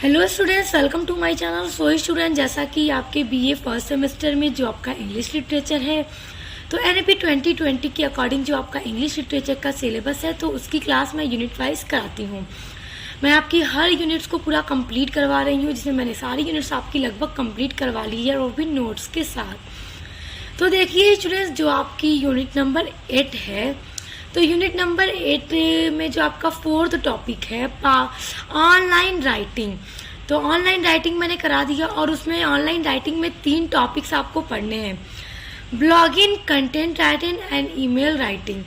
Hello students, welcome to my channel. So student, जैसा कि आपके बीए फर्स्ट सेमेस्टर में जो आपका इंग्लिश लिटरेचर है, तो एनईपी 2020 के अकॉर्डिंग जो आपका इंग्लिश लिटरेचर का सिलेबस है, तो उसकी क्लास मैं यूनिट वाइज कराती हूँ। मैं आपकी हर यूनिट्स को पूरा कंप्लीट करवा रही हूँ, जिसमें मैंने सारी यूनिट्स आपकी लगभग कंप्लीट करवा ली है, और भी नोट्स के साथ। तो देखिए स्टूडेंट्स, जो आपकी यूनिट नंबर 8 है, तो यूनिट नंबर 8 में जो आपका फोर्थ टॉपिक है ऑनलाइन राइटिंग। तो ऑनलाइन राइटिंग मैंने करा दिया, और उसमें ऑनलाइन राइटिंग में 3 टॉपिक्स आपको पढ़ने हैं: blogging, content writing and email writing.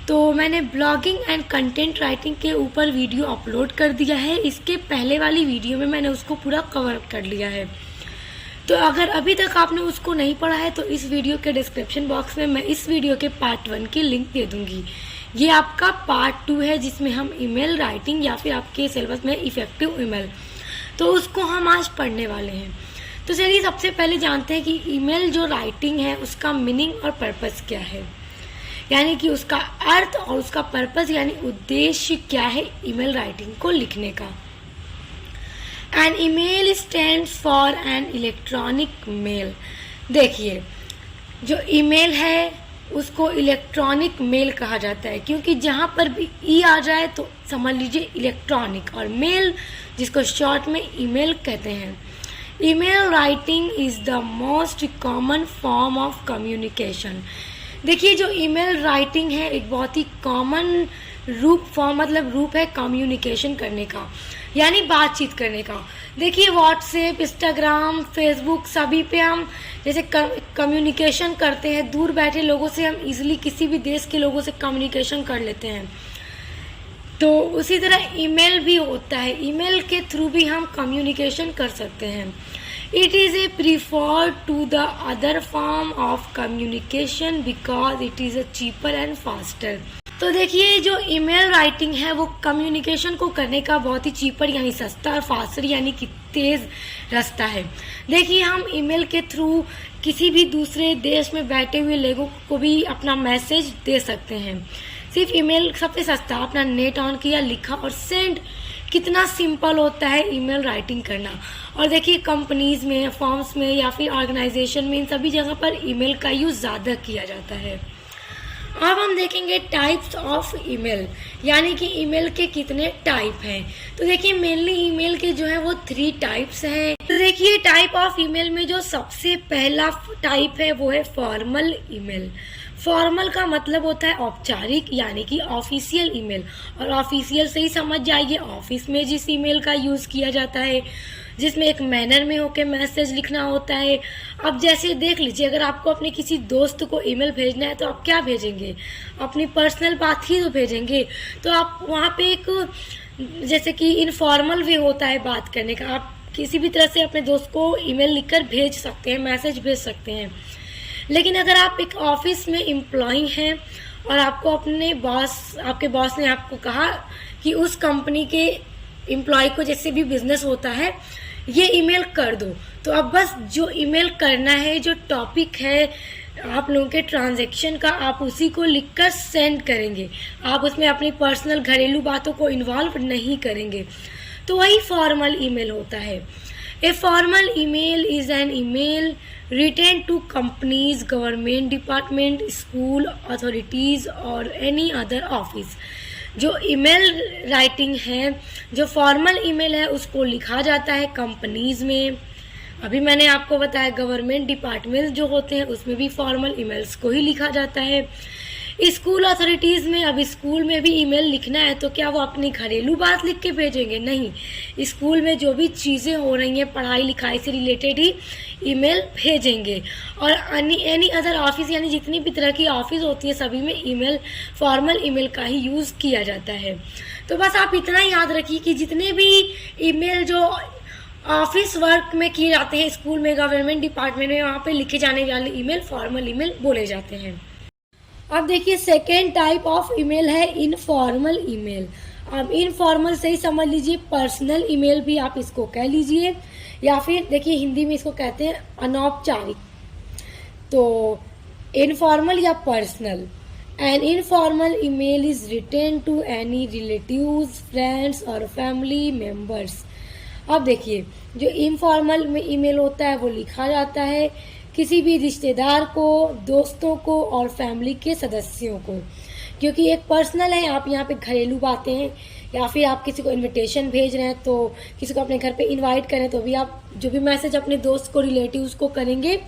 तो मैंने ब्लॉगिंग एंड कंटेंट राइटिंग के ऊपर वीडियो अपलोड कर दिया है। इसके पहले वाली वीडियो में मैंने उसको पूरा कवर कर लिया है। तो अगर अभी तक आपने उसको नहीं पढ़ा है, तो इस वीडियो के डिस्क्रिप्शन बॉक्स में मैं इस वीडियो के पार्ट 1 की लिंक दे दूंगी। ये आपका पार्ट 2 है, जिसमें हम ईमेल राइटिंग या फिर आपके सिलेबस में इफेक्टिव ईमेल, तो उसको हम आज पढ़ने वाले हैं। तो चलिए सबसे पहले जानते हैं कि ईमेल जो राइटिंग है उसका मीनिंग और पर्पस क्या है, यानी कि उसका अर्थ और उसका पर्पस यानी उद्देश्य क्या है ईमेल राइटिंग को लिखने का। An email stands for an electronic mail. देखिए, जो ईमेल है उसको इलेक्ट्रॉनिक मेल कहा जाता है, क्योंकि जहाँ पर भी ई आ जाए तो समझ लीजिए इलेक्ट्रॉनिक, और मेल जिसको शॉर्ट में ईमेल कहते हैं। Email writing is the most common form of communication. देखिए, जो ईमेल राइटिंग है एक बहुत ही कॉमन रूप है कम्युनिकेशन करने का, यानी बातचीत करने का। देखिए, व्हाट्सएप, इंस्टाग्राम, फेसबुक, सभी पे हम जैसे कम्युनिकेशन करते हैं। दूर बैठे लोगों से हम इजीली किसी भी देश के लोगों से कम्युनिकेशन कर लेते हैं। तो उसी तरह ईमेल भी होता है, ईमेल के थ्रू भी हम कम्युनिकेशन कर सकते हैं। It is a preferred to the other form of communication because it is a cheaper and faster. तो देखिए, जो ईमेल राइटिंग है वो कम्युनिकेशन को करने का बहुत ही चीपर यानी सस्ता, और फास्टर यानी कि तेज़ रास्ता है। देखिए, हम ईमेल के थ्रू किसी भी दूसरे देश में बैठे हुए लोगों को भी अपना मैसेज दे सकते हैं। सिर्फ ईमेल सबसे सस्ता, अपना नेट ऑन किया, लिखा और सेंड। कितना सिंपल होता है ईमेल राइटिंग करना। और देखिए, कंपनीज में, फॉर्म्स में या फिर ऑर्गेनाइजेशन में, इन सभी जगह पर ईमेल का यूज़ ज़्यादा किया जाता है। अब हम देखेंगे टाइप्स ऑफ ईमेल, यानी कि ईमेल के कितने टाइप हैं। तो देखिए, मेनली ईमेल के जो है वो 3 टाइप्स हैं। तो देखिए, टाइप ऑफ ईमेल में जो सबसे पहला टाइप है वो है फॉर्मल ईमेल। फॉर्मल का मतलब होता है औपचारिक, यानी कि ऑफिशियल ईमेल। और ऑफिशियल से ही समझ जाइए, ऑफिस में जिस ईमेल का यूज़ किया जाता है, जिसमें एक मैनर में होकर मैसेज लिखना होता है। अब जैसे देख लीजिए, अगर आपको अपने किसी दोस्त को ईमेल भेजना है तो आप क्या भेजेंगे? अपनी पर्सनल बात ही तो भेजेंगे। तो आप वहाँ पे एक जैसे कि इनफॉर्मल वे होता है बात करने का। आप किसी भी तरह से अपने दोस्त को ईमेल लिखकर भेज सकते हैं, मैसेज भेज सकते हैं। लेकिन अगर आप एक ऑफिस में एम्प्लॉय हैं और आपको आपके बॉस ने आपको कहा कि उस कंपनी के एम्प्लॉय को, जैसे भी बिजनेस होता है, ये ईमेल कर दो, तो अब बस जो ईमेल करना है, जो टॉपिक है आप लोगों के ट्रांजैक्शन का, आप उसी को लिखकर सेंड करेंगे। आप उसमें अपनी पर्सनल घरेलू बातों को इन्वॉल्व नहीं करेंगे। तो वही फॉर्मल ईमेल होता है। A formal email is an email written to companies, government department, school authorities और एनी अदर ऑफिस। जो ईमेल राइटिंग है, जो फॉर्मल ईमेल है, उसको लिखा जाता है कंपनीज में। अभी मैंने आपको बताया गवर्नमेंट डिपार्टमेंट जो होते हैं उसमें भी फॉर्मल ईमेल्स को ही लिखा जाता है। स्कूल अथॉरिटीज़ में, अब स्कूल में भी ईमेल लिखना है तो क्या वो अपनी घरेलू बात लिख के भेजेंगे? नहीं, स्कूल में जो भी चीज़ें हो रही हैं पढ़ाई लिखाई से रिलेटेड ही ईमेल भेजेंगे। और एनी अदर ऑफिस, यानी जितनी भी तरह की ऑफिस होती है सभी में ईमेल, फॉर्मल ईमेल का ही यूज़ किया जाता है। तो बस आप इतना याद रखिए कि जितने भी ईमेल जो ऑफिस वर्क में किए जाते हैं, स्कूल में, गवर्नमेंट डिपार्टमेंट में, वहाँ पे लिखे जाने वाले ईमेल फॉर्मल ईमेल बोले जाते हैं। अब देखिए, सेकेंड टाइप ऑफ ईमेल है इनफॉर्मल ईमेल। अब इनफॉर्मल से ही समझ लीजिए पर्सनल ईमेल भी आप इसको कह लीजिए, या फिर देखिए हिंदी में इसको कहते हैं अनौपचारिक। तो इनफॉर्मल या personal. An informal email is written to any relatives, friends और फैमिली मेम्बर्स। अब देखिए, जो इनफॉर्मल में ईमेल होता है वो लिखा जाता है किसी भी रिश्तेदार को, दोस्तों को और फैमिली के सदस्यों को, क्योंकि एक पर्सनल है। आप यहाँ पे घरेलू बातें हैं या फिर आप किसी को इनविटेशन भेज रहे हैं, तो किसी को अपने घर पे इनवाइट करें तो भी आप जो भी मैसेज अपने दोस्त को, रिलेटिव्स को करेंगे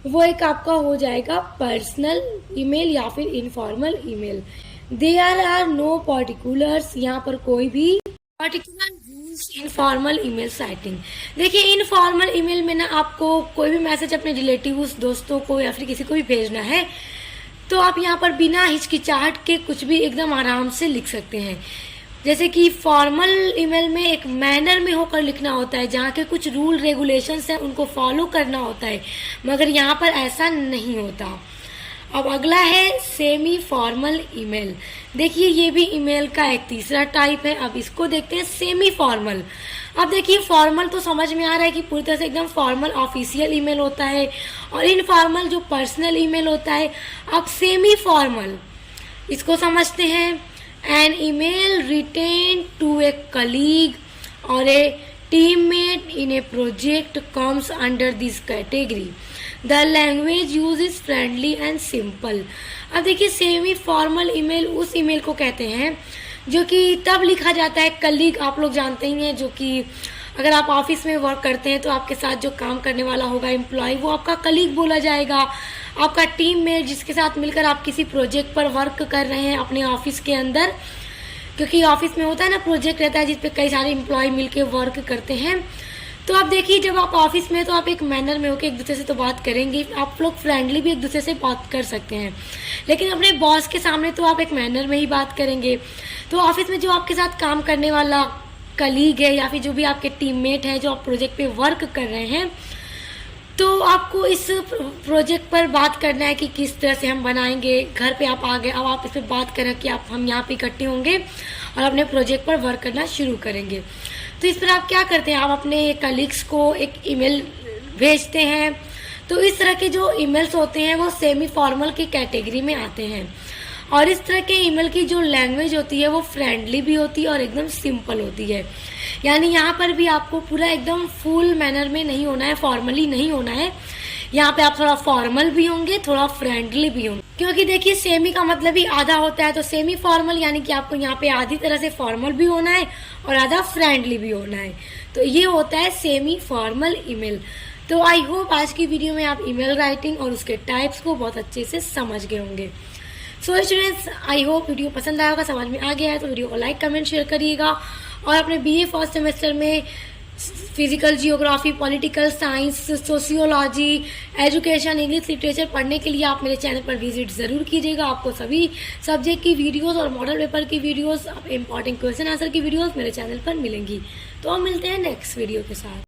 वो एक आपका हो जाएगा पर्सनल ईमेल या फिर informal email. There are no particulars, यहाँ पर कोई भी particular rules informal email writing. देखिए, इनफॉर्मल ईमेल में ना आपको कोई भी मैसेज अपने रिलेटिव्स, दोस्तों को या फिर किसी को भी भेजना है तो आप यहाँ पर बिना हिचकिचाहट के कुछ भी एकदम आराम से लिख सकते हैं। जैसे कि फॉर्मल ईमेल में एक मैनर में होकर लिखना होता है, जहाँ के कुछ रूल रेगुलेशंस हैं उनको फॉलो करना होता है, मगर यहाँ पर ऐसा नहीं होता। अब अगला है सेमी फॉर्मल ईमेल। देखिए, ये भी ईमेल का एक तीसरा टाइप है। अब इसको देखते हैं सेमी फॉर्मल। अब देखिए, फॉर्मल तो समझ में आ रहा है कि पूरी तरह से एकदम फॉर्मल ऑफिशियल ईमेल होता है, और इनफॉर्मल जो पर्सनल ईमेल होता है। अब सेमी फॉर्मल, इसको समझते हैं। An email written to a colleague और a teammate in a project comes under this category. The language use is friendly and simple. अब देखिए, सेमी फॉर्मल ईमेल उस ईमेल को कहते हैं जो कि तब लिखा जाता है, कलीग आप लोग जानते ही हैं, जो कि अगर आप ऑफिस में वर्क करते हैं तो आपके साथ जो काम करने वाला होगा एम्प्लॉय, वो आपका कलीग बोला जाएगा। आपका टीम में जिसके साथ मिलकर आप किसी प्रोजेक्ट पर वर्क कर रहे हैं अपने ऑफिस के अंदर, क्योंकि ऑफिस में होता है ना, प्रोजेक्ट रहता है जिस पे कई सारे एम्प्लॉय मिलकर वर्क करते हैं। तो आप देखिए, जब आप ऑफिस में तो आप एक मैनर में होकर एक दूसरे से तो बात करेंगे, आप लोग फ्रेंडली भी एक दूसरे से बात कर सकते हैं, लेकिन अपने बॉस के सामने तो आप एक मैनर में ही बात करेंगे। तो ऑफिस में जो आपके साथ काम करने वाला कलीग है या फिर जो भी आपके टीममेट है जो आप प्रोजेक्ट पे वर्क कर रहे हैं, तो आपको इस प्रोजेक्ट पर बात करना है कि किस तरह से हम बनाएंगे। घर पे आप आ गए, अब आप इस पर बात करें कि हम यहाँ पे इकट्ठे होंगे और अपने प्रोजेक्ट पर वर्क करना शुरू करेंगे। तो इस पर आप क्या करते हैं, आप अपने कलीग्स को एक ईमेल भेजते हैं। तो इस तरह के जो ईमेल्स होते हैं वो सेमी फॉर्मल की कैटेगरी में आते हैं, और इस तरह के ईमेल की जो लैंग्वेज होती है वो फ्रेंडली भी होती है और एकदम सिंपल होती है। यानी यहाँ पर भी आपको पूरा एकदम फुल मैनर में नहीं होना है, फॉर्मली नहीं होना है। यहाँ पे आप थोड़ा फॉर्मल भी होंगे, थोड़ा फ्रेंडली भी होंगे, क्योंकि देखिए, सेमी का मतलब ही आधा होता है। तो सेमी फॉर्मल यानी कि आपको यहाँ पे आधी तरह से फॉर्मल भी होना है और आधा फ्रेंडली भी होना है। तो ये होता है सेमी फॉर्मल ईमेल। तो आई होप आज की वीडियो में आप ईमेल राइटिंग और उसके टाइप्स को बहुत अच्छे से समझ गए होंगे। So students, I hope video पसंद आया होगा, समझ में आ गया है तो वीडियो को लाइक, कमेंट, शेयर करिएगा। और अपने बीए फर्स्ट सेमेस्टर में physical, geography, political science, sociology, education, English literature पढ़ने के लिए आप मेरे चैनल पर विजिट ज़रूर कीजिएगा। आपको सभी सब्जेक्ट की वीडियोस और मॉडल पेपर की वीडियोस, इंपॉर्टेंट क्वेश्चन आंसर की वीडियोस मेरे चैनल पर मिलेंगी। तो हम मिलते हैं नेक्स्ट वीडियो के साथ।